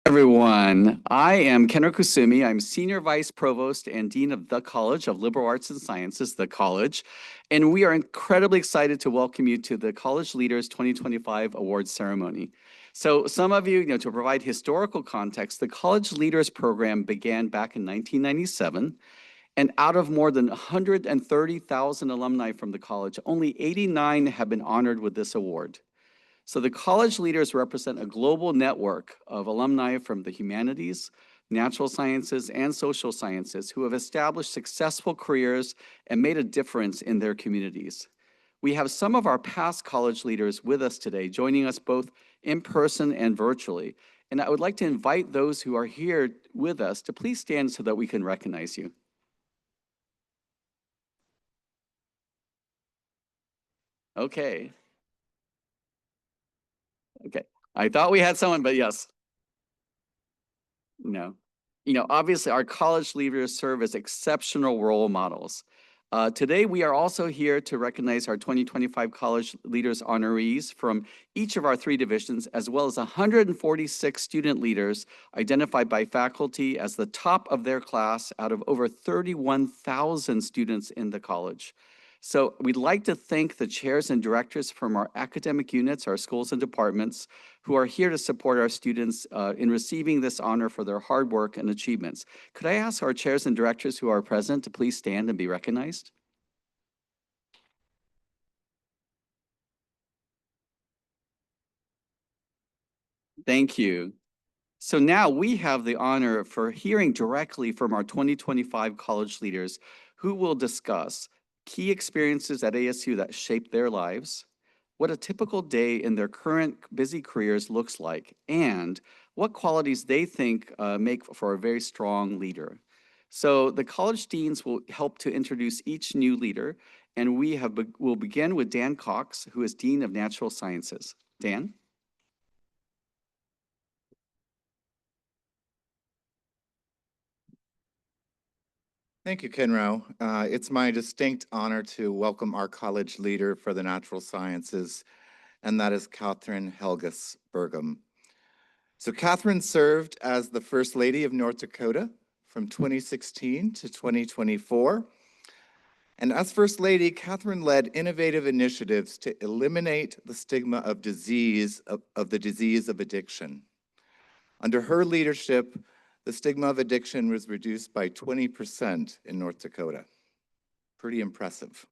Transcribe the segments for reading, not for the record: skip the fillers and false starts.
Everyone. I am Kenro Kusumi. I'm Senior Vice Provost and Dean of the College of Liberal Arts and Sciences, the College. And we are incredibly excited to welcome you to the College Leaders 2025 Awards Ceremony. So some of you, to provide historical context, the College Leaders program began back in 1997. And out of more than 130,000 alumni from the college, only 89 have been honored with this award. So the college leaders represent a global network of alumni from the humanities, natural sciences, and social sciences who have established successful careers and made a difference in their communities. We have some of our past college leaders with us today, joining us both in person and virtually. And I would like to invite those who are here with us to please stand so that we can recognize you. Okay. Okay. I thought we had someone, but yes. No. Obviously, our college leaders serve as exceptional role models. Today, we are also here to recognize our 2025 College Leaders honorees from each of our 3 divisions, as well as 146 student leaders identified by faculty as the top of their class out of over 31,000 students in the college. So we'd like to thank the chairs and directors from our academic units, our schools and departments, who are here to support our students in receiving this honor for their hard work and achievements. Could I ask our chairs and directors who are present to please stand and be recognized? Thank you. So now we have the honor for hearing directly from our 2025 college leaders who will discuss key experiences at ASU that shaped their lives, what a typical day in their current busy careers looks like, and what qualities they think make for a very strong leader. So the college deans will help to introduce each new leader, and we'll begin with Dan Cox, who is Dean of Natural Sciences. Dan? Thank you, Kenro. It's my distinct honor to welcome our college leader for the natural sciences, and that is Kathryn Helgaas Burgum. So Kathryn served as the First Lady of North Dakota from 2016 to 2024. And as First Lady, Kathryn led innovative initiatives to eliminate the stigma of disease, of the disease of addiction. Under her leadership, the stigma of addiction was reduced by 20% in North Dakota. Pretty impressive.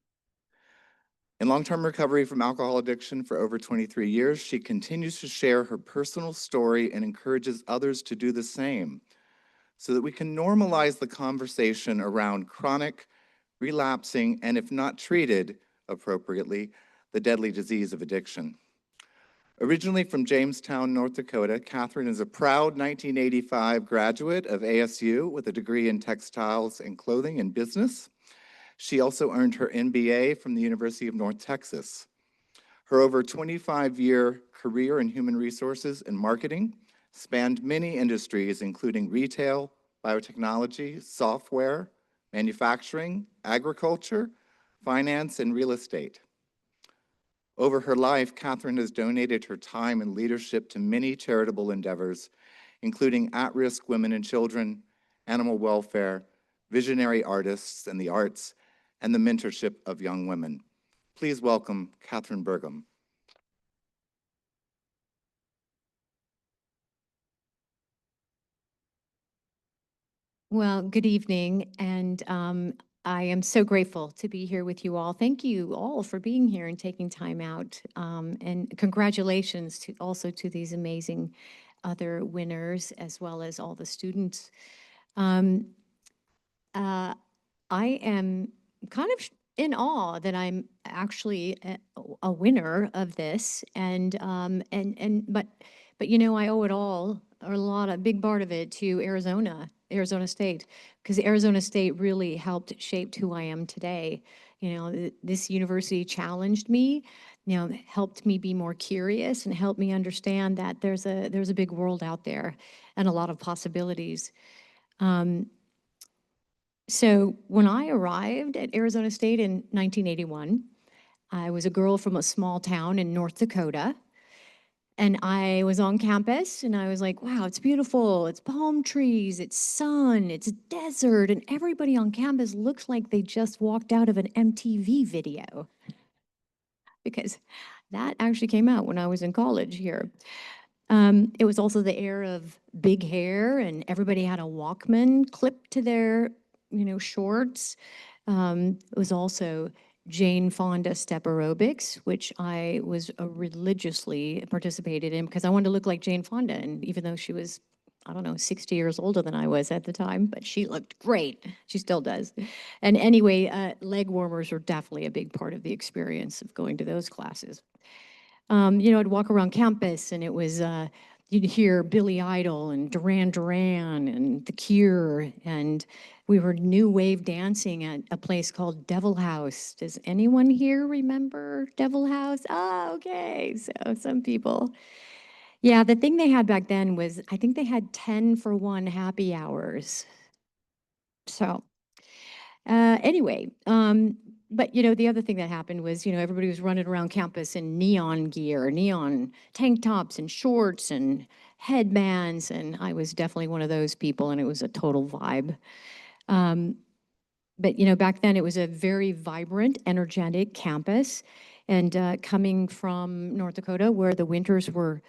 In long-term recovery from alcohol addiction for over 23 years, she continues to share her personal story and encourages others to do the same so that we can normalize the conversation around chronic, relapsing, and if not treated appropriately, the deadly disease of addiction. Originally from Jamestown, North Dakota, Kathryn is a proud 1985 graduate of ASU with a degree in textiles and clothing and business. She also earned her MBA from the University of North Texas. Her over 25-year career in human resources and marketing spanned many industries, including retail, biotechnology, software, manufacturing, agriculture, finance, and real estate. Over her life, Kathryn has donated her time and leadership to many charitable endeavors, including at-risk women and children, animal welfare, visionary artists and the arts, and the mentorship of young women. Please welcome Kathryn Burgum. Well, good evening, and I am so grateful to be here with you all. Thank you all for being here and taking time out, and congratulations also to these amazing other winners, as well as all the students. I am kind of in awe that I'm actually a winner of this, but I owe it all, or a big part of it, to Arizona State, because Arizona State really helped shape who I am today. This university challenged me, helped me be more curious and helped me understand that there's a big world out there and a lot of possibilities. So when I arrived at Arizona State in 1981, I was a girl from a small town in North Dakota. And I was on campus and I was like, wow, it's beautiful. It's palm trees, it's sun, it's desert. And everybody on campus looks like they just walked out of an MTV video because that actually came out when I was in college here. It was also the era of big hair, and everybody had a Walkman clipped to their, shorts. It was also Jane Fonda step aerobics, which I was religiously participated in because I wanted to look like Jane Fonda. And even though she was, I don't know, 60 years older than I was at the time, but she looked great. She still does. And anyway, leg warmers are definitely a big part of the experience of going to those classes. I'd walk around campus and it was, you'd hear Billy Idol and Duran Duran and The Cure, and we were new wave dancing at a place called Devil House. Does anyone here remember Devil House? Ah, okay, so some people. Yeah, the thing they had back then was, I think they had 10 for 1 happy hours. So anyway, but the other thing that happened was, everybody was running around campus in neon gear, neon tank tops and shorts and headbands, and I was definitely one of those people, and it was a total vibe. But back then it was a very vibrant, energetic campus, and coming from North Dakota, where the winters were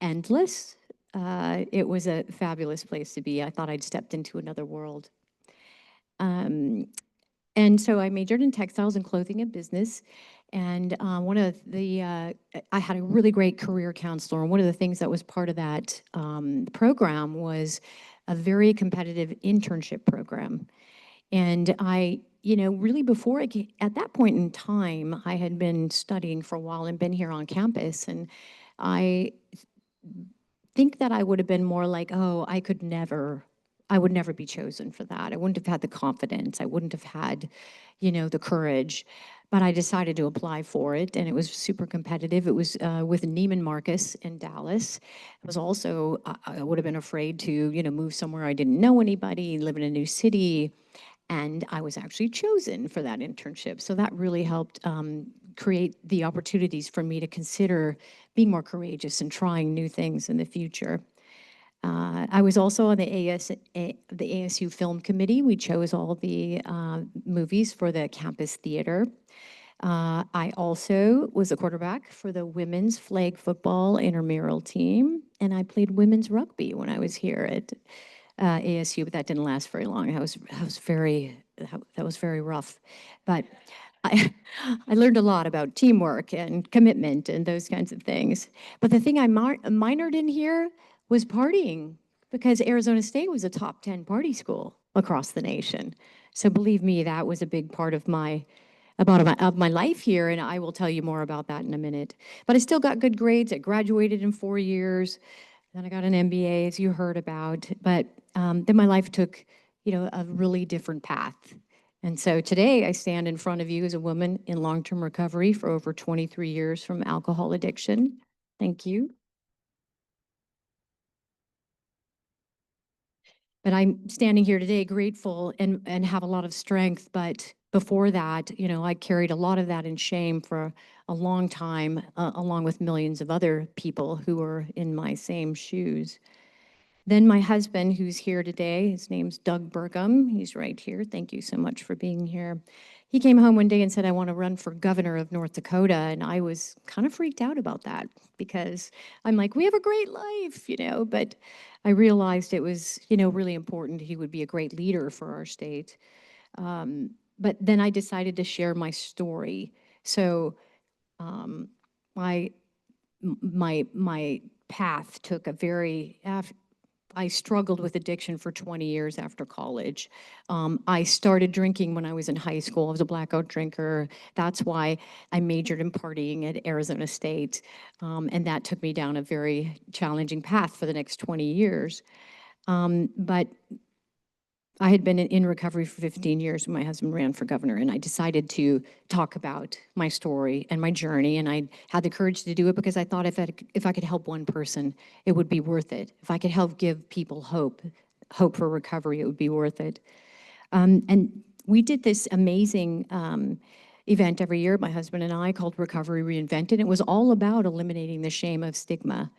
endless, it was a fabulous place to be. I thought I'd stepped into another world. And so I majored in textiles and clothing and business. And one of the, I had a really great career counselor. And one of the things that was part of that program was a very competitive internship program. And I, really before at that point in time, I had been studying for a while and been here on campus. And I think that I would have been more like, oh, I would never be chosen for that. I wouldn't have had the confidence. I wouldn't have had, the courage. But I decided to apply for it, and it was super competitive. It was with Neiman Marcus in Dallas. It was also, I would have been afraid to, move somewhere I didn't know anybody, live in a new city. And I was actually chosen for that internship. So that really helped create the opportunities for me to consider being more courageous and trying new things in the future. I was also on the ASU Film Committee. We chose all the movies for the campus theater. I also was a quarterback for the women's flag football intramural team, and I played women's rugby when I was here at ASU, but that didn't last very long. That was very rough, but I I learned a lot about teamwork and commitment and those kinds of things. But the thing I minored in here was partying, because Arizona State was a top 10 party school across the nation. So believe me, that was a big part of my life here, and I will tell you more about that in a minute. But I still got good grades. I graduated in 4 years. Then I got an MBA, as you heard about. But then my life took, a really different path. And so today I stand in front of you as a woman in long-term recovery for over 23 years from alcohol addiction. Thank you. But I'm standing here today grateful and have a lot of strength. But before that, I carried a lot of that in shame for a long time, along with millions of other people who were in my same shoes. Then my husband, who's here today, his name's Doug Burgum. He's right here. Thank you so much for being here. He came home one day and said, I want to run for governor of North Dakota. And I was kind of freaked out about that because I'm like, we have a great life, but I realized it was, really important. He would be a great leader for our state. But then I decided to share my story. So my path took a very, I struggled with addiction for 20 years after college. I started drinking when I was in high school. I was a blackout drinker. That's why I majored in partying at Arizona State. And that took me down a very challenging path for the next 20 years. But I had been in recovery for 15 years when my husband ran for governor, and I decided to talk about my story and my journey, and I had the courage to do it because I thought if I could help one person, it would be worth it. If I could help give people hope for recovery, it would be worth it. And we did this amazing event every year, my husband and I, called Recovery Reinvented. It was all about eliminating the shame of stigma.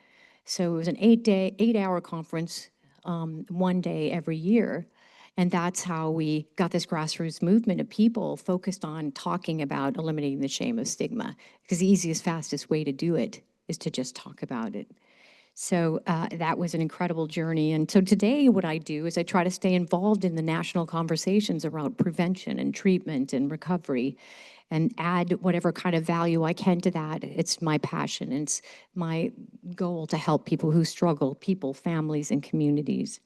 So it was an 8-hour conference, one day every year. And that's how we got this grassroots movement of people focused on talking about eliminating the shame of stigma. Because the easiest, fastest way to do it is to just talk about it. So that was an incredible journey. And so today what I do is I try to stay involved in the national conversations around prevention and treatment and recovery and add whatever kind of value I can to that. It's my passion. It's my goal to help people who struggle, people, families, and communities.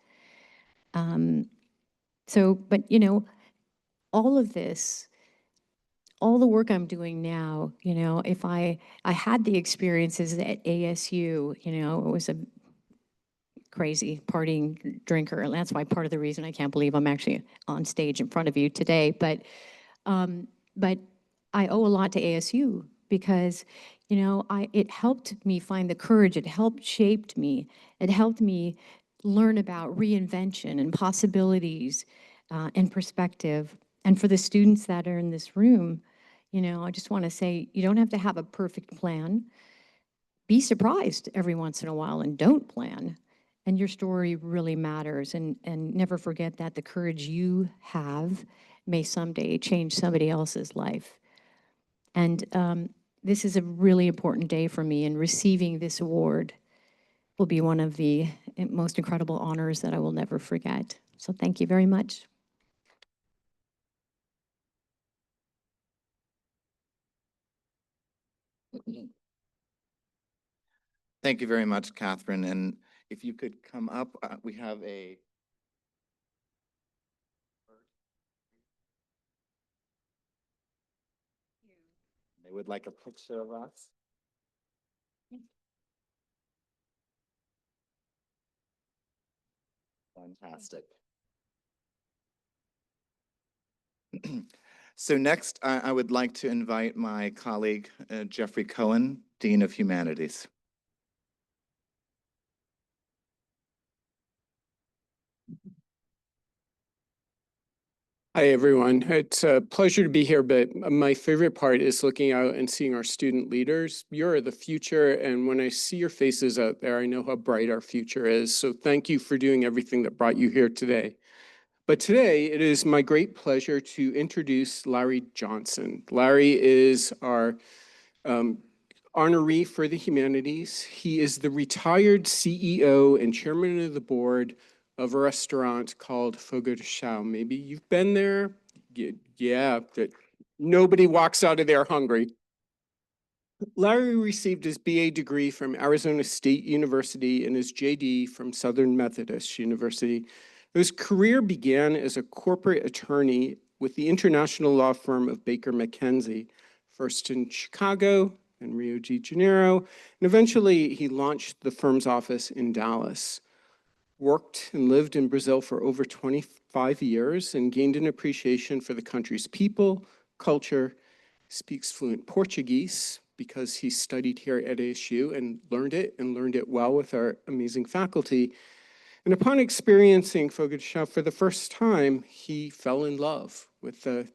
But you know, all of this, all the work I'm doing now, you know, if I had the experiences at ASU, you know, it was a crazy partying drinker. And that's why part of the reason I can't believe I'm actually on stage in front of you today. But I owe a lot to ASU because, you know, it helped me find the courage. It helped shaped me. It helped me learn about reinvention and possibilities and perspective. And for the students that are in this room, you know, I just want to say, you don't have to have a perfect plan. Be surprised every once in a while and don't plan. And your story really matters. And never forget that the courage you have may someday change somebody else's life. And this is a really important day for me, and receiving this award will be one of the most incredible honors that I will never forget. So thank you very much. Thank you very much, Kathryn. And if you could come up, we have a they would like a picture of us. Fantastic. So next, I would like to invite my colleague, Jeffrey Cohen, Dean of Humanities. Hi, everyone. It's a pleasure to be here, but my favorite part is looking out and seeing our student leaders. You're the future, and when I see your faces out there, I know how bright our future is. So thank you for doing everything that brought you here today. But today, it is my great pleasure to introduce Larry Johnson. Larry is our honoree for the humanities. He is the retired CEO and chairman of the board of a restaurant called Fogo de Chão. Maybe you've been there. Yeah, that nobody walks out of there hungry. Larry received his BA degree from Arizona State University and his JD from Southern Methodist University. His career began as a corporate attorney with the international law firm of Baker McKenzie, first in Chicago and Rio de Janeiro, and eventually he launched the firm's office in Dallas. Worked and lived in Brazil for over 25 years and gained an appreciation for the country's people, culture, speaks fluent Portuguese because he studied here at ASU and learned it well with our amazing faculty. And upon experiencing Fogo de Chão for the first time, he fell in love with the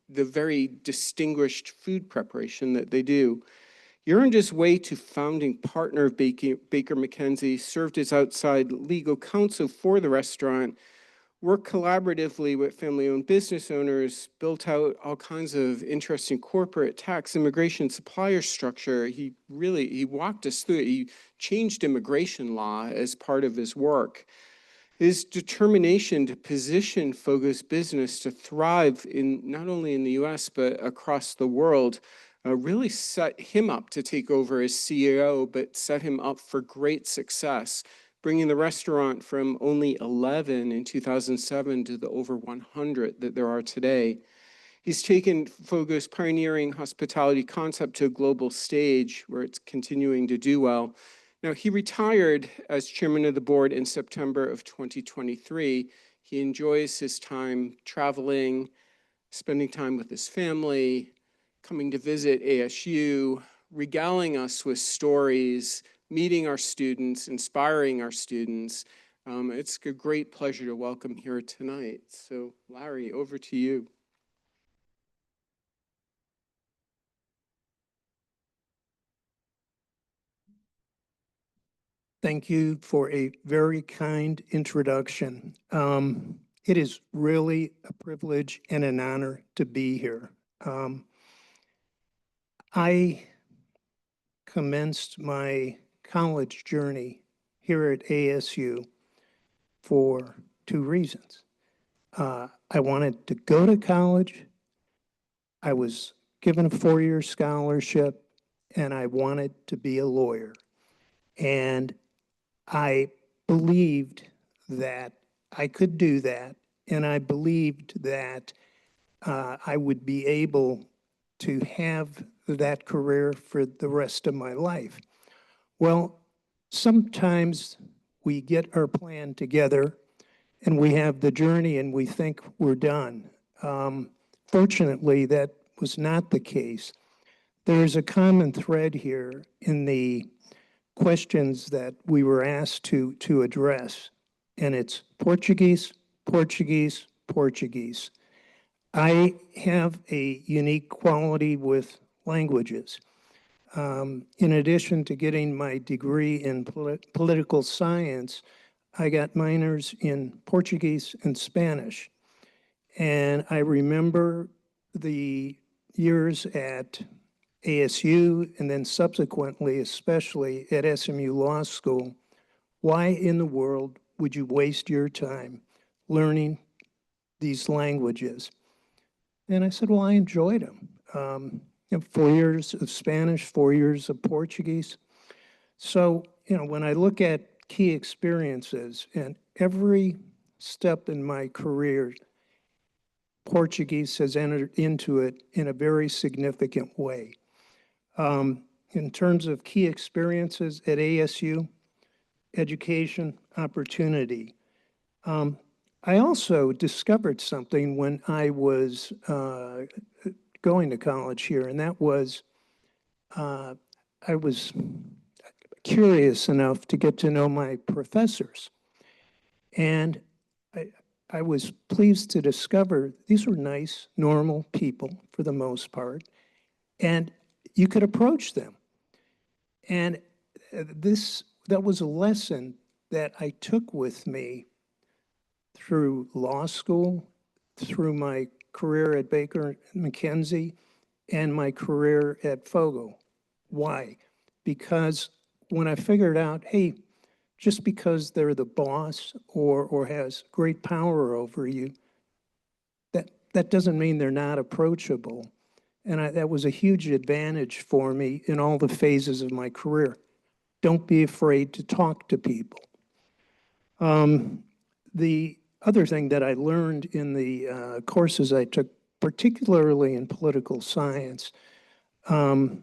very distinguished food preparation that they do. He earned his way to founding partner of Baker McKenzie, served as outside legal counsel for the restaurant, worked collaboratively with family-owned business owners, built out all kinds of interesting corporate tax, immigration, supplier structure. He walked us through it. He changed immigration law as part of his work. His determination to position Fogo's business to thrive not only in the US, but across the world really set him up to take over as CEO, but set him up for great success, bringing the restaurant from only 11 in 2007 to the over 100 that there are today. He's taken Fogo's pioneering hospitality concept to a global stage where it's continuing to do well. Now, he retired as chairman of the board in September of 2023. He enjoys his time traveling, spending time with his family, coming to visit ASU, regaling us with stories, meeting our students, inspiring our students. It's a great pleasure to welcome here tonight. So, Larry, over to you. Thank you for a very kind introduction. It is really a privilege and an honor to be here. I commenced my college journey here at ASU for two reasons. I wanted to go to college. I was given a four-year scholarship, and I wanted to be a lawyer. And I believed that I could do that, and I believed that I would be able to have that career for the rest of my life. Well, sometimes we get our plan together and we have the journey and we think we're done. Fortunately, that was not the case. There's a common thread here in the questions that we were asked to address, and it's Portuguese, Portuguese, Portuguese. I have a unique quality with languages. In addition to getting my degree in political science, I got minors in Portuguese and Spanish. And I remember the years at ASU and then subsequently, especially at SMU Law School. Why in the world would you waste your time learning these languages? And I said, well, I enjoyed them. 4 years of Spanish, 4 years of Portuguese. So, when I look at key experiences and every step in my career, Portuguese has entered into it in a very significant way. In terms of key experiences at ASU, education, opportunity. I also discovered something when I was going to college here, and that was I was curious enough to get to know my professors. And I was pleased to discover these were nice, normal people for the most part, and you could approach them. And that was a lesson that I took with me through law school, through my career at Baker McKenzie, and my career at Fogo. Why? Because when I figured out, hey, just because they're the boss or has great power over you, that doesn't mean they're not approachable. And that was a huge advantage for me in all the phases of my career. Don't be afraid to talk to people. The other thing that I learned in the courses I took, particularly in political science, the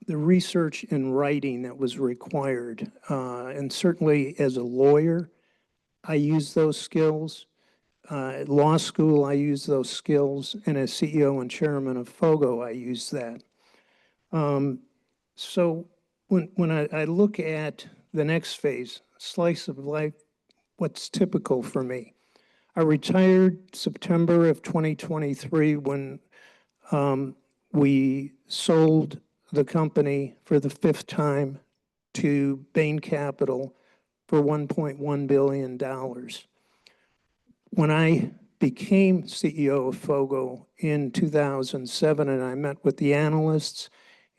research and writing that was required. And certainly as a lawyer, I used those skills. At law school, I used those skills. And as CEO and chairman of Fogo, I used that. So when I look at the next phase, slice of life, what's typical for me? I retired September of 2023 when we sold the company for the fifth time to Bain Capital for $1.1 billion. When I became CEO of Fogo in 2007 and I met with the analysts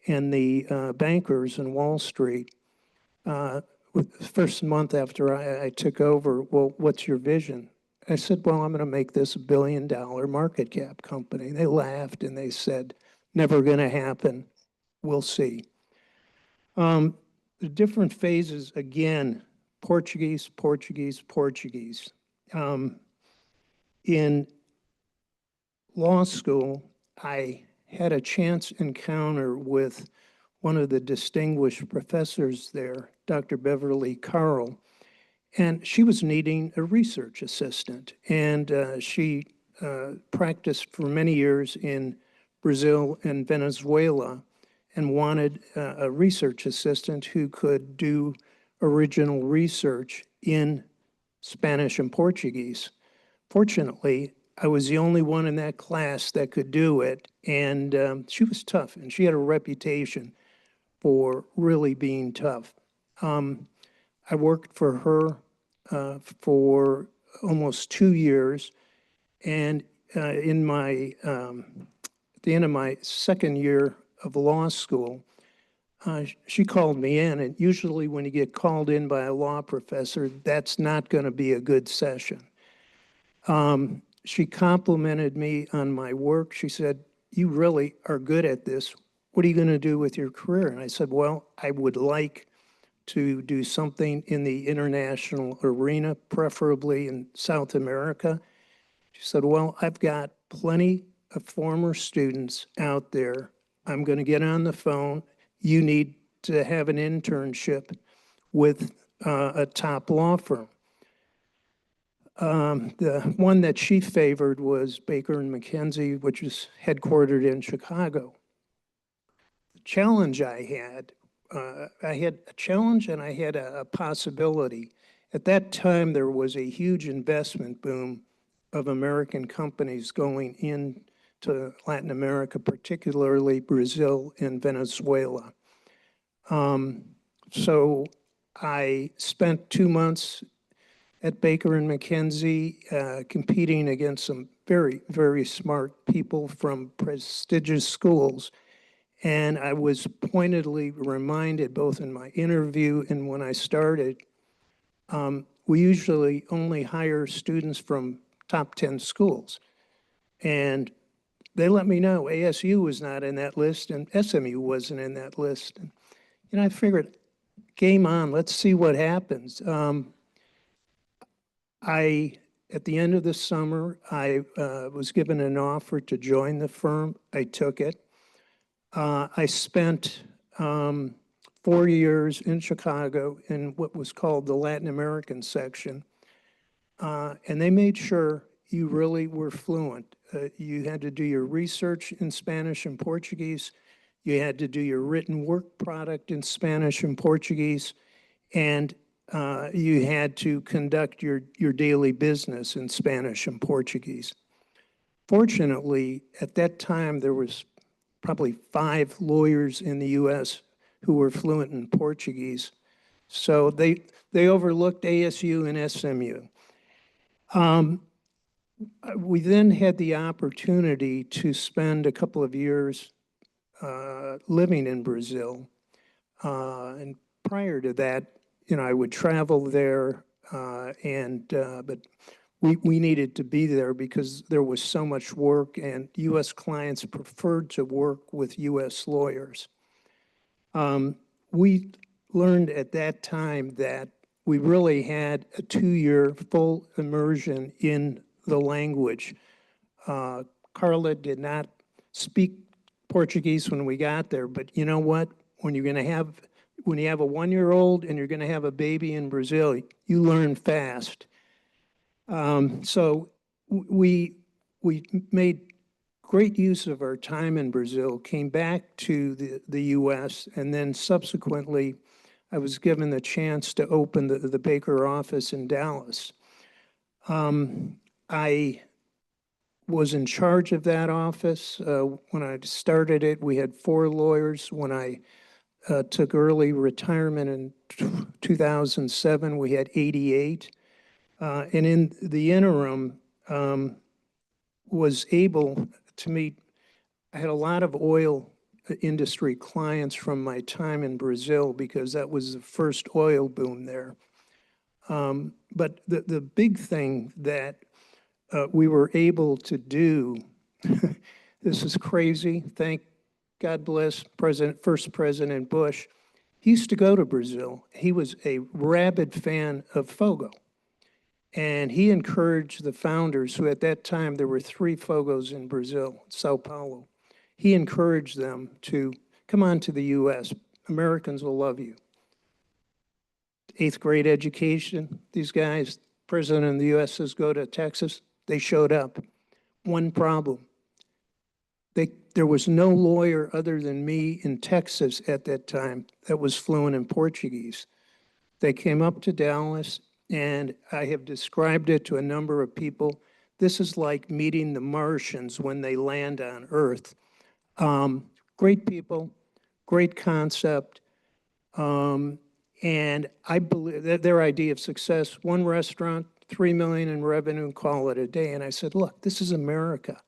and the bankers in Wall Street, the first month after I took over, well, what's your vision? I said, well, I'm going to make this $1 billion market cap company. They laughed and they said, never going to happen. We'll see. The different phases, again, Portuguese, Portuguese, Portuguese. In law school, I had a chance encounter with one of the distinguished professors there, Dr. Beverly Carl, and she was needing a research assistant. And she practiced for many years in Brazil and Venezuela and wanted a research assistant who could do original research in Spanish and Portuguese. Fortunately, I was the only one in that class that could do it, and she was tough, and she had a reputation for really being tough. I worked for her for almost 2 years. And in my, at the end of my second year of law school, she called me in. And usually when you get called in by a law professor, that's not going to be a good session. She complimented me on my work. She said, "You really are good at this. What are you going to do with your career?" And I said, "Well, I would like to do something in the international arena, preferably in South America." She said, "Well, I've got plenty of former students out there. I'm going to get on the phone. You need to have an internship with a top law firm." The one that she favored was Baker and McKenzie, which is headquartered in Chicago. The challenge I had a challenge and I had a possibility. At that time, there was a huge investment boom of American companies going into Latin America, particularly Brazil and Venezuela. So I spent 2 months at Baker and McKenzie, competing against some very, very smart people from prestigious schools. And I was pointedly reminded, both in my interview and when I started, we usually only hire students from top 10 schools. And they let me know ASU was not in that list and SMU wasn't in that list. And I figured, game on, let's see what happens. At the end of the summer, I was given an offer to join the firm. I took it. I spent 4 years in Chicago in what was called the Latin American section. And they made sure you really were fluent. You had to do your research in Spanish and Portuguese. You had to do your written work product in Spanish and Portuguese. And you had to conduct your daily business in Spanish and Portuguese. Fortunately, at that time, there was probably 5 lawyers in the U.S. who were fluent in Portuguese. So they overlooked ASU and SMU. We then had the opportunity to spend a couple of years living in Brazil. And prior to that, I would travel there, but we needed to be there because there was so much work and U.S. clients preferred to work with U.S. lawyers. We learned at that time that we really had a 2-year full immersion in the language. Carla did not speak Portuguese when we got there, but you know what? When you have a 1-year-old and you're going to have a baby in Brazil, you learn fast. So we made great use of our time in Brazil, came back to the U.S., and then subsequently I was given the chance to open the Baker office in Dallas. I was in charge of that office. When I started it, we had 4 lawyers. When I took early retirement in 2007, we had 88. And in the interim, was able to meet, I had a lot of oil industry clients from my time in Brazil because that was the first oil boom there. But the big thing that we were able to do, this is crazy, God bless first President Bush. He used to go to Brazil. He was a rabid fan of Fogo. And he encouraged the founders, who at that time, there were 3 Fogos in Brazil, Sao Paulo. He encouraged them to come on to the US. Americans will love you. 8th grade education, these guys, President of the US says, go to Texas. They showed up. One problem. There was no lawyer other than me in Texas at that time that was fluent in Portuguese. They came up to Dallas, and I have described it to a number of people. This is like meeting the Martians when they land on Earth. Great people, great concept. And I believe that their idea of success, one restaurant, 3 million in revenue, and call it a day. And I said, look, this is America.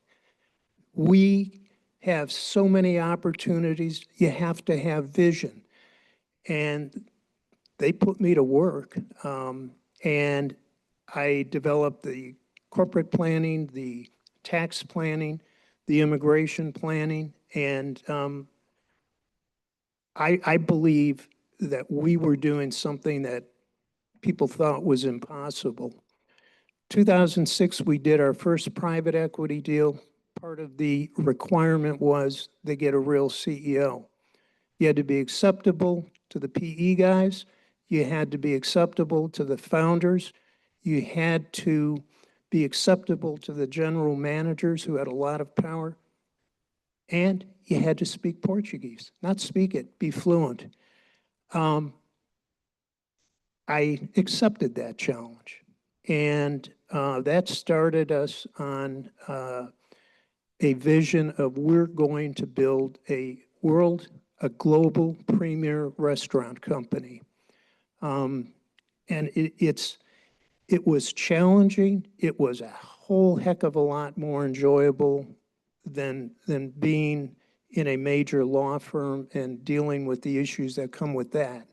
We have so many opportunities. You have to have vision. And they put me to work. And I developed the corporate planning, the tax planning, the immigration planning. And I believe that we were doing something that people thought was impossible. 2006, we did our first private equity deal. Part of the requirement was they get a real CEO. You had to be acceptable to the PE guys. You had to be acceptable to the founders. You had to be acceptable to the general managers who had a lot of power. And you had to speak Portuguese. Not speak it, be fluent. I accepted that challenge. And that started us on a vision of we're going to build a global premier restaurant company. And it was challenging. It was a whole heck of a lot more enjoyable than being in a major law firm and dealing with the issues that come with that.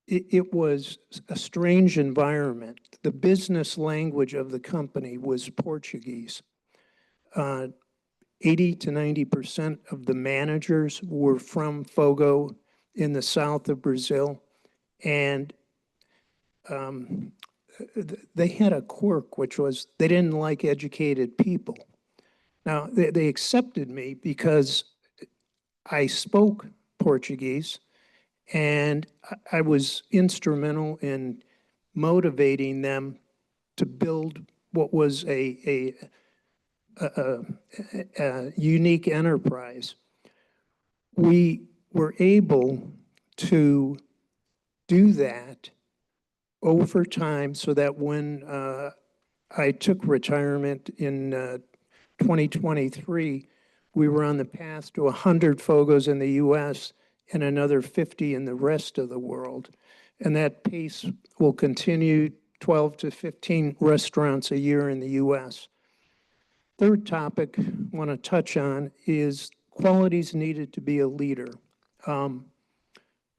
It was a strange environment. The business language of the company was Portuguese. 80 to 90% of the managers were from Fogo in the south of Brazil. And they had a quirk, which was they didn't like educated people. Now, they accepted me because I spoke Portuguese, and I was instrumental in motivating them to build what was a unique enterprise. We were able to do that over time so that when I took retirement in 2023, we were on the path to 100 Fogos in the US and another 50 in the rest of the world. And that pace will continue, 12 to 15 restaurants a year in the US. Third topic I want to touch on is qualities needed to be a leader.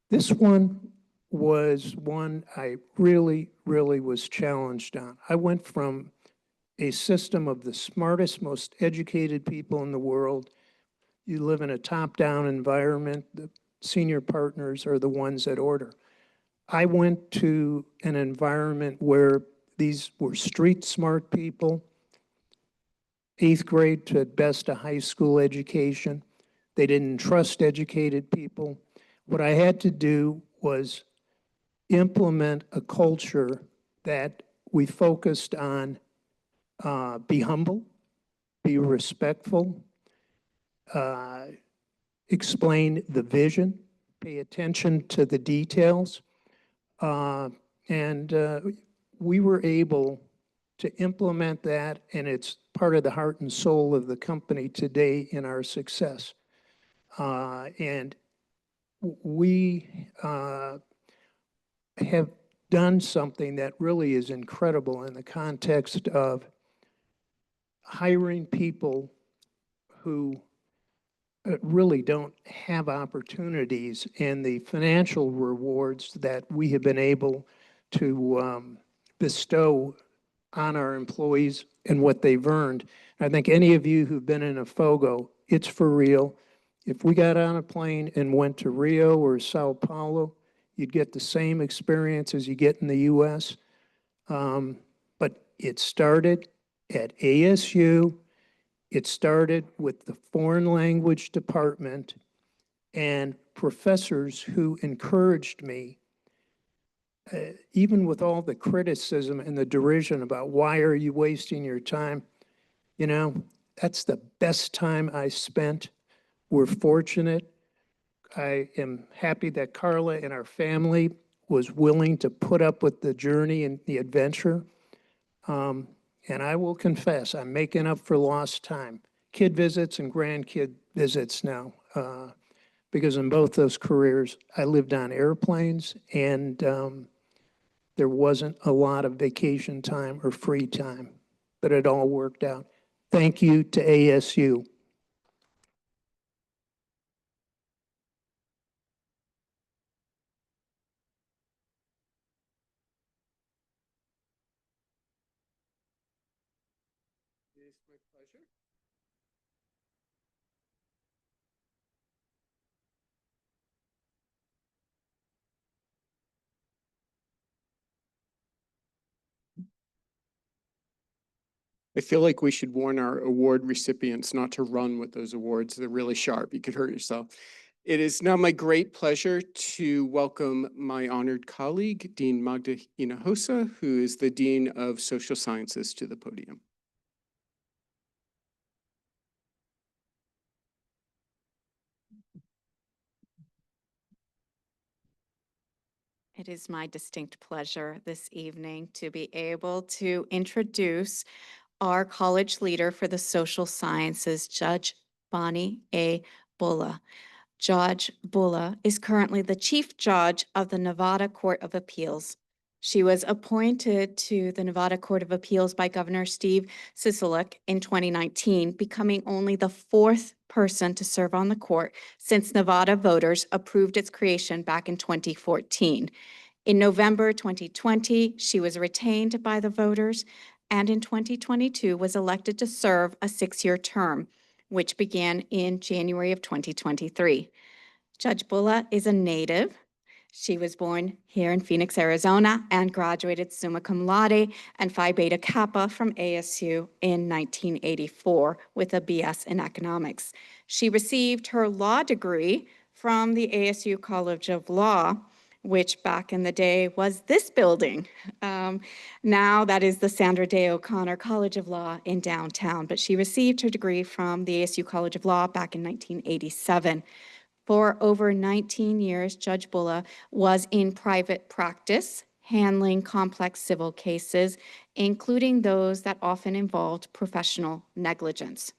This one was one I really, really was challenged on. I went from a system of the smartest, most educated people in the world. You live in a top-down environment. The senior partners are the ones that order. I went to an environment where these were street smart people, 8th grade to at best a high school education. They didn't trust educated people. What I had to do was implement a culture that we focused on be humble, be respectful, explain the vision, pay attention to the details. And we were able to implement that, and it's part of the heart and soul of the company today in our success. And we have done something that really is incredible in the context of hiring people who really don't have opportunities, and the financial rewards that we have been able to bestow on our employees and what they've earned. I think any of you who've been in a Fogo, it's for real. If we got on a plane and went to Rio or Sao Paulo, you'd get the same experience as you get in the US. But it started at ASU. It started with the foreign language department and professors who encouraged me, even with all the criticism and the derision about why are you wasting your time? You know, that's the best time I spent. We're fortunate. I am happy that Carla and our family was willing to put up with the journey and the adventure. And I will confess, I'm making up for lost time. Kid visits and grandkid visits now. because in both those careers, I lived on airplanes and there wasn't a lot of vacation time or free time, but it all worked out. Thank you to ASU. It is my pleasure. I feel like we should warn our award recipients not to run with those awards. They're really sharp. You could hurt yourself. It is now my great pleasure to welcome my honored colleague, Dean Magda Hinojosa, who is the Dean of Social Sciences, to the podium. It is my distinct pleasure this evening to be able to introduce our college leader for the social sciences, Judge Bonnie A. Bulla. Judge Bulla is currently the Chief Judge of the Nevada Court of Appeals. She was appointed to the Nevada Court of Appeals by Governor Steve Sisolak in 2019, becoming only the fourth person to serve on the court since Nevada voters approved its creation back in 2014. In November 2020, she was retained by the voters, and in 2022 was elected to serve a 6-year term, which began in January of 2023. Judge Bulla is a native. She was born here in Phoenix, Arizona, and graduated summa cum laude and Phi Beta Kappa from ASU in 1984 with a BS in economics. She received her law degree from the ASU College of Law, which back in the day was this building. Now that is the Sandra Day O'Connor College of Law in downtown, but she received her degree from the ASU College of Law back in 1987. For over 19 years, Judge Bulla was in private practice, handling complex civil cases, including those that often involved professional negligence.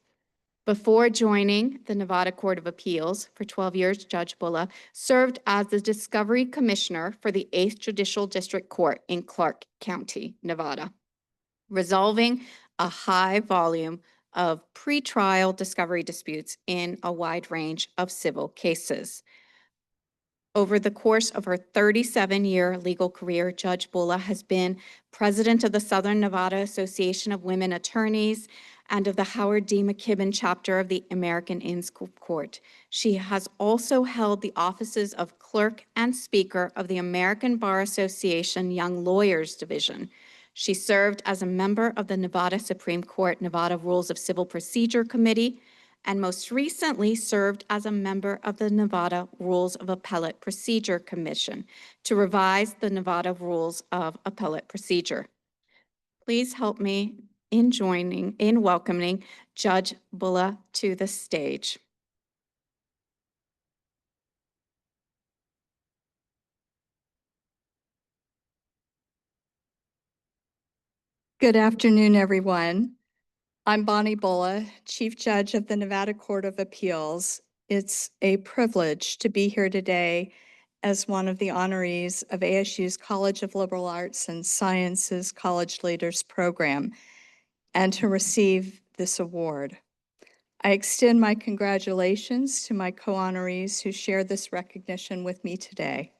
Before joining the Nevada Court of Appeals for 12 years, Judge Bulla served as the Discovery Commissioner for the 8th Judicial District Court in Clark County, Nevada, resolving a high volume of pretrial discovery disputes in a wide range of civil cases. Over the course of her 37-year legal career, Judge Bulla has been president of the Southern Nevada Association of Women Attorneys and of the Howard D. McKibben chapter of the American Inns Court. She has also held the offices of clerk and speaker of the American Bar Association Young Lawyers Division. She served as a member of the Nevada Supreme Court Nevada Rules of Civil Procedure Committee, and most recently served as a member of the Nevada Rules of Appellate Procedure Commission to revise the Nevada Rules of Appellate Procedure. Please help me in welcoming Judge Bulla to the stage. Good afternoon, everyone. I'm Bonnie Bulla, Chief Judge of the Nevada Court of Appeals. It's a privilege to be here today as one of the honorees of ASU's College of Liberal Arts and Sciences College Leaders Program and to receive this award. I extend my congratulations to my co-honorees who share this recognition with me today.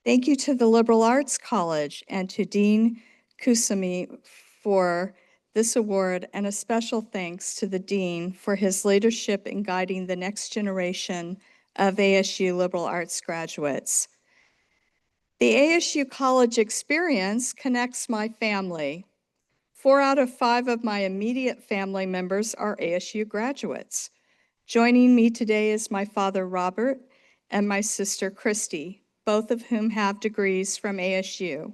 Thank you to the Liberal Arts College and to Dean Kusumi for this award, and a special thanks to the Dean for his leadership in guiding the next generation of ASU liberal arts graduates. The ASU College experience connects my family. 4 out of 5 of my immediate family members are ASU graduates. Joining me today is my father, Robert, and my sister, Christy, both of whom have degrees from ASU.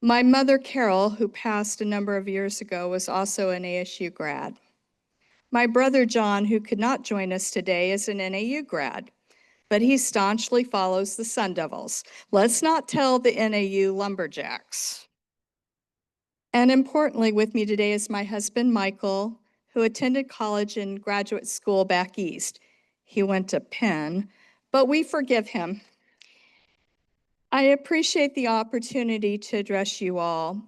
My mother, Carol, who passed a number of years ago, was also an ASU grad. My brother, John, who could not join us today, is an NAU grad, but he staunchly follows the Sun Devils. Let's not tell the NAU Lumberjacks. And importantly, with me today is my husband, Michael, who attended college and graduate school back east. He went to Penn, but we forgive him. I appreciate the opportunity to address you all.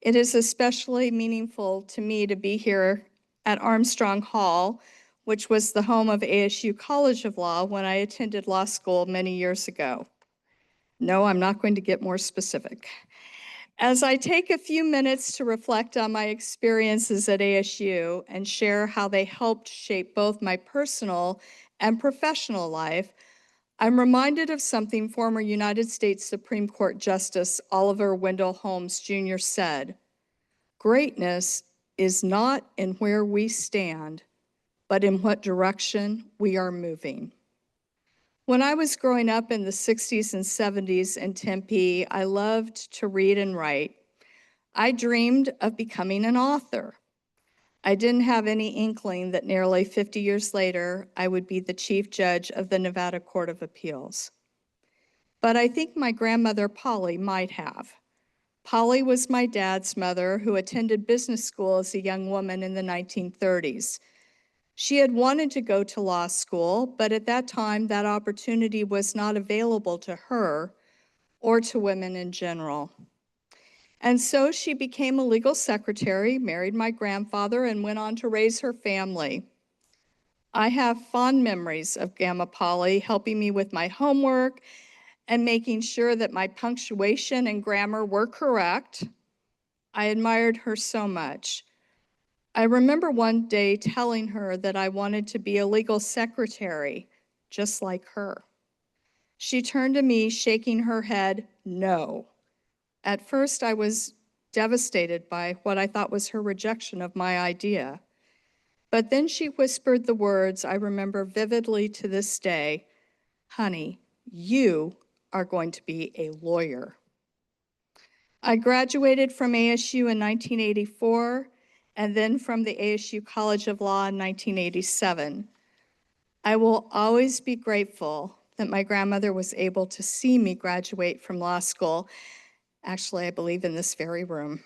It is especially meaningful to me to be here at Armstrong Hall, which was the home of ASU College of Law when I attended law school many years ago. No, I'm not going to get more specific. As I take a few minutes to reflect on my experiences at ASU and share how they helped shape both my personal and professional life, I'm reminded of something former United States Supreme Court Justice Oliver Wendell Holmes Jr. said: "Greatness is not in where we stand, but in what direction we are moving." When I was growing up in the 60s and 70s in Tempe, I loved to read and write. I dreamed of becoming an author. I didn't have any inkling that nearly 50 years later, I would be the chief judge of the Nevada Court of Appeals. But I think my grandmother, Polly, might have. Polly was my dad's mother, who attended business school as a young woman in the 1930s. She had wanted to go to law school, but at that time, that opportunity was not available to her or to women in general. And so she became a legal secretary, married my grandfather, and went on to raise her family. I have fond memories of Grandma Polly helping me with my homework and making sure that my punctuation and grammar were correct. I admired her so much. I remember one day telling her that I wanted to be a legal secretary, just like her. She turned to me, shaking her head, no. At first, I was devastated by what I thought was her rejection of my idea. But then she whispered the words I remember vividly to this day: "Honey, you are going to be a lawyer." I graduated from ASU in 1984 and then from the ASU College of Law in 1987. I will always be grateful that my grandmother was able to see me graduate from law school. Actually, I believe in this very room.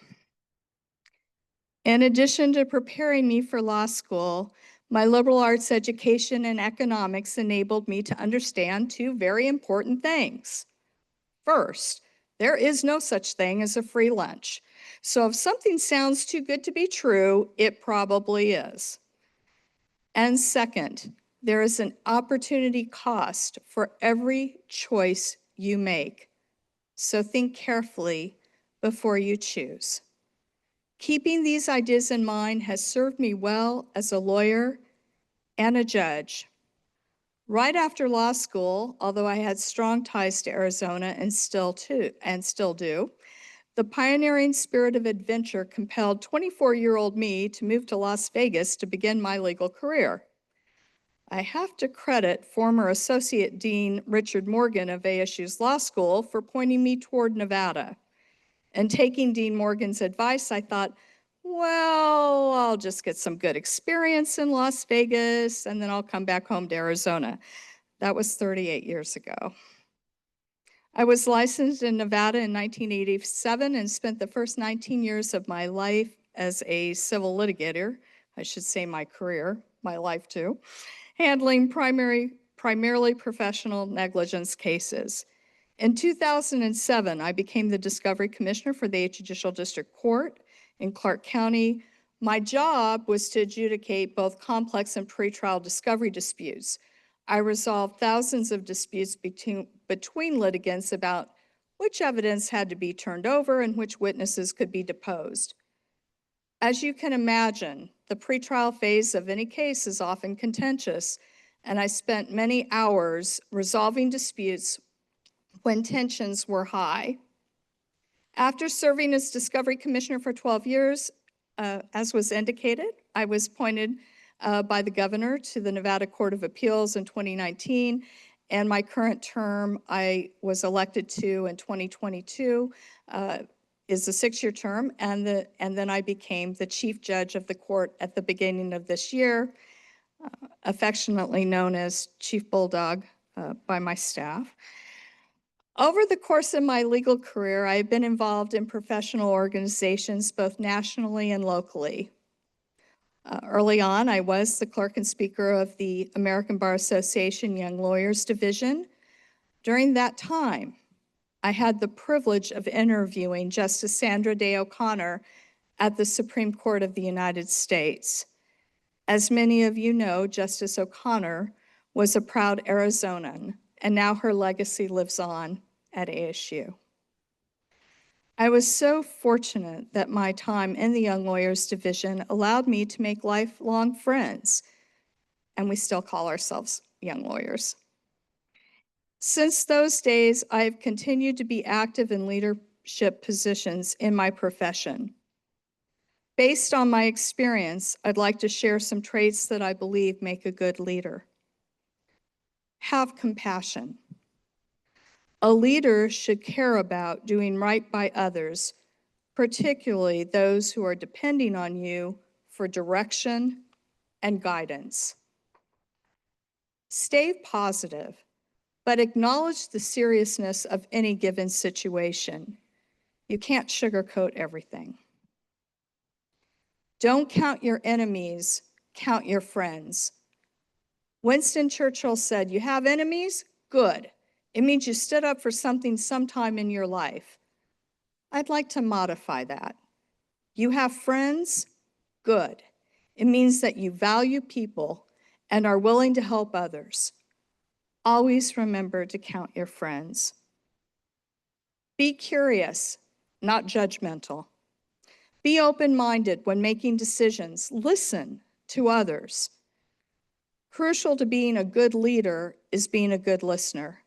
In addition to preparing me for law school, my liberal arts education in economics enabled me to understand two very important things. First, there is no such thing as a free lunch. So if something sounds too good to be true, it probably is. And second, there is an opportunity cost for every choice you make. So think carefully before you choose. Keeping these ideas in mind has served me well as a lawyer and a judge. Right after law school, although I had strong ties to Arizona and still do, the pioneering spirit of adventure compelled 24-year-old me to move to Las Vegas to begin my legal career. I have to credit former Associate Dean Richard Morgan of ASU's Law School for pointing me toward Nevada. And taking Dean Morgan's advice, I thought, well, I'll just get some good experience in Las Vegas, and then I'll come back home to Arizona. That was 38 years ago. I was licensed in Nevada in 1987 and spent the first 19 years of my life as a civil litigator, I should say my career, my life too, handling primarily professional negligence cases. In 2007, I became the Discovery Commissioner for the 8th Judicial District Court in Clark County. My job was to adjudicate both complex and pretrial discovery disputes. I resolved thousands of disputes between litigants about which evidence had to be turned over and which witnesses could be deposed. As you can imagine, the pretrial phase of any case is often contentious, and I spent many hours resolving disputes when tensions were high. After serving as Discovery Commissioner for 12 years, as was indicated, I was appointed by the governor to the Nevada Court of Appeals in 2019, and my current term I was elected to in 2022 is a 6-year term, and then I became the chief judge of the court at the beginning of this year, affectionately known as Chief Bulldog by my staff. Over the course of my legal career, I have been involved in professional organizations both nationally and locally. Early on, I was the clerk and speaker of the American Bar Association Young Lawyers Division. During that time, I had the privilege of interviewing Justice Sandra Day O'Connor at the Supreme Court of the United States. As many of you know, Justice O'Connor was a proud Arizonan, and now her legacy lives on at ASU. I was so fortunate that my time in the Young Lawyers Division allowed me to make lifelong friends, and we still call ourselves young lawyers. Since those days, I have continued to be active in leadership positions in my profession. Based on my experience, I'd like to share some traits that I believe make a good leader. Have compassion. A leader should care about doing right by others, particularly those who are depending on you for direction and guidance. Stay positive, but acknowledge the seriousness of any given situation. You can't sugarcoat everything. Don't count your enemies, count your friends. Winston Churchill said, "You have enemies? Good. It means you stood up for something sometime in your life." I'd like to modify that. You have friends? Good. It means that you value people and are willing to help others. Always remember to count your friends. Be curious, not judgmental. Be open-minded when making decisions. Listen to others. Crucial to being a good leader is being a good listener,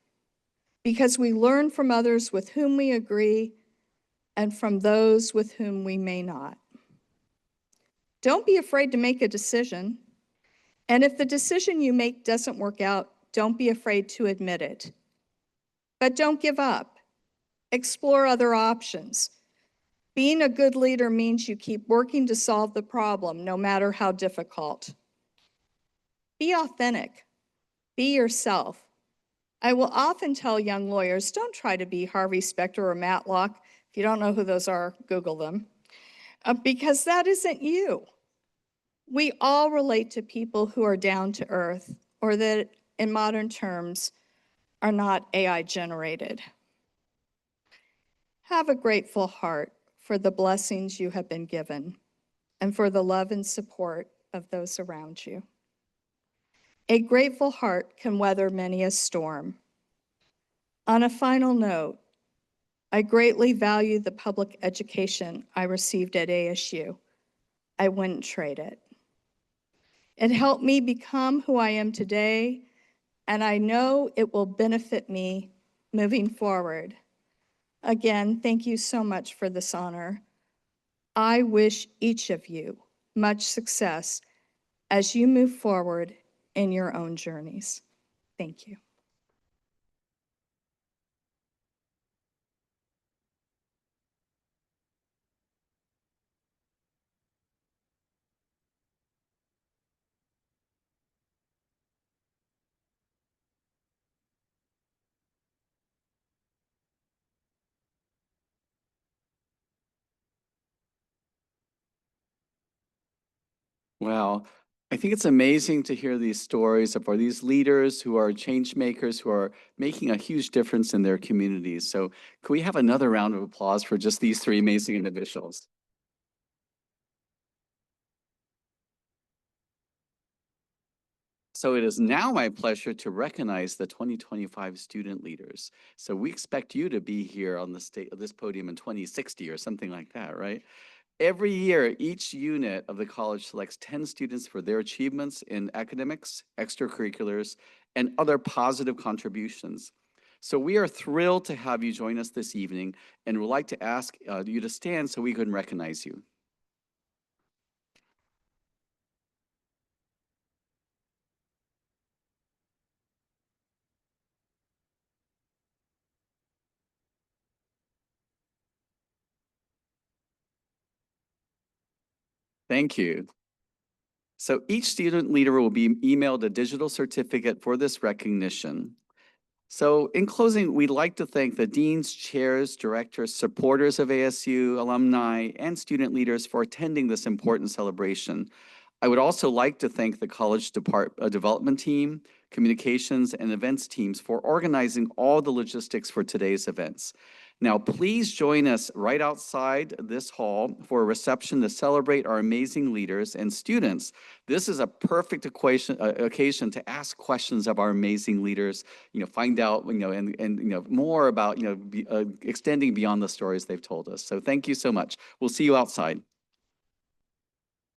because we learn from others with whom we agree and from those with whom we may not. Don't be afraid to make a decision. And if the decision you make doesn't work out, don't be afraid to admit it. But don't give up. Explore other options. Being a good leader means you keep working to solve the problem, no matter how difficult. Be authentic. Be yourself. I will often tell young lawyers, don't try to be Harvey Specter or Matlock. If you don't know who those are, Google them. Because that isn't you. We all relate to people who are down to earth, or that, in modern terms, are not AI generated. Have a grateful heart for the blessings you have been given and for the love and support of those around you. A grateful heart can weather many a storm. On a final note, I greatly value the public education I received at ASU. I wouldn't trade it. It helped me become who I am today, and I know it will benefit me moving forward. Again, thank you so much for this honor. I wish each of you much success as you move forward in your own journeys. Thank you. Wow. I think it's amazing to hear these stories of these leaders who are change makers, who are making a huge difference in their communities. So can we have another round of applause for just these three amazing individuals? So it is now my pleasure to recognize the 2025 student leaders. So we expect you to be here on this podium in 2060 or something like that, right? Every year, each unit of the college selects 10 students for their achievements in academics, extracurriculars, and other positive contributions. So we are thrilled to have you join us this evening, and would like to ask you to stand so we can recognize you. Thank you. So each student leader will be emailed a digital certificate for this recognition. So in closing, we'd like to thank the deans, chairs, directors, supporters of ASU, alumni, and student leaders for attending this important celebration. I would also like to thank the college development team, communications, and events teams for organizing all the logistics for today's events. Now, please join us right outside this hall for a reception to celebrate our amazing leaders and students. This is a perfect occasion to ask questions of our amazing leaders, find out, and more about, extending beyond the stories they've told us. So thank you so much. We'll see you outside.